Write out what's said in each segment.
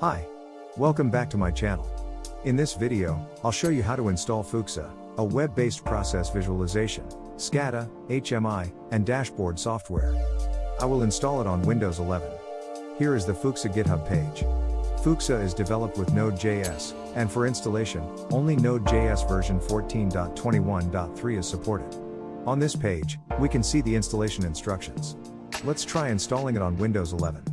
Hi. Welcome back to my channel. In this video, I'll show you how to install Fuxa, a web-based process visualization, SCADA, HMI, and dashboard software. I will install it on Windows 11. Here is the Fuxa GitHub page. Fuxa is developed with Node.js, and for installation, only Node.js version 14.21.3 is supported. On this page, we can see the installation instructions. Let's try installing it on Windows 11.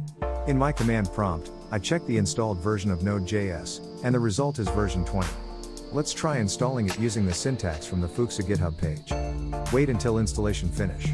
In my command prompt, I check the installed version of Node.js, and the result is version 20. Let's try installing it using the syntax from the Fuxa GitHub page. Wait until installation finish.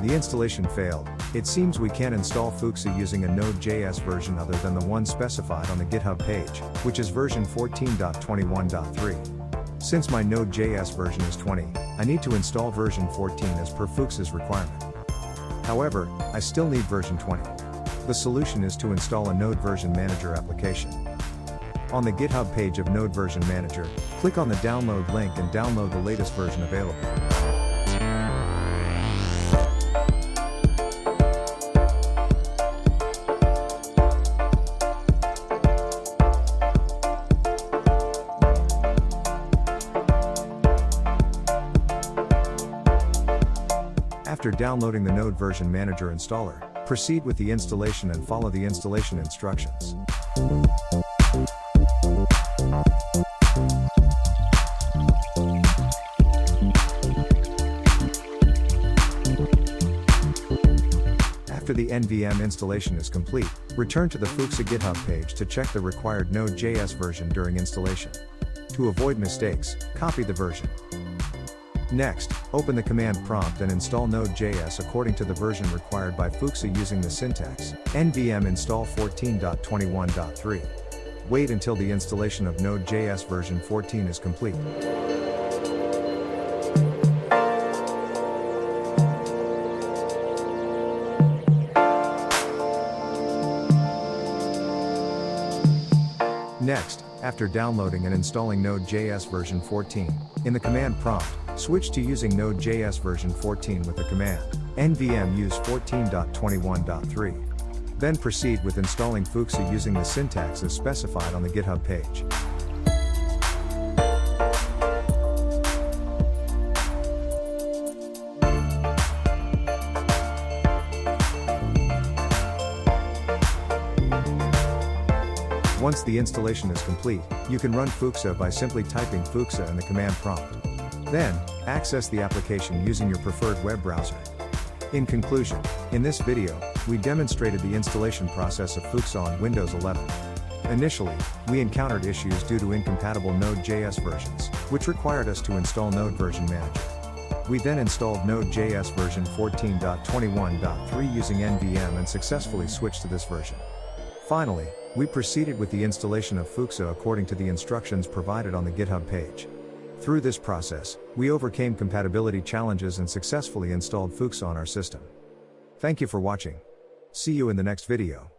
The installation failed. It seems we can't install Fuxa using a Node.js version other than the one specified on the GitHub page, which is version 14.21.3. Since my Node.js version is 20, I need to install version 14 as per Fuxa's requirement. However, I still need version 20. The solution is to install a Node Version Manager application. On the GitHub page of Node Version Manager, click on the download link and download the latest version available. After downloading the Node Version Manager installer, proceed with the installation and follow the installation instructions. After the NVM installation is complete, return to the Fuxa GitHub page to check the required Node.js version during installation. To avoid mistakes, copy the version. Next, open the command prompt and install Node.js according to the version required by Fuxa using the syntax nvm install 14.21.3. Wait until the installation of Node.js version 14 is complete. Next, after downloading and installing Node.js version 14, in the command prompt, switch to using Node.js version 14 with the command nvm use 14.21.3. Then proceed with installing Fuxa using the syntax as specified on the GitHub page. Once the installation is complete, you can run Fuxa by simply typing Fuxa in the command prompt. Then, access the application using your preferred web browser. In conclusion, in this video, we demonstrated the installation process of Fuxa on Windows 11. Initially, we encountered issues due to incompatible Node.js versions, which required us to install Node Version Manager. We then installed Node.js version 14.21.3 using NVM and successfully switched to this version. Finally, we proceeded with the installation of Fuxa according to the instructions provided on the GitHub page. Through this process, we overcame compatibility challenges and successfully installed Fuxa on our system. Thank you for watching. See you in the next video.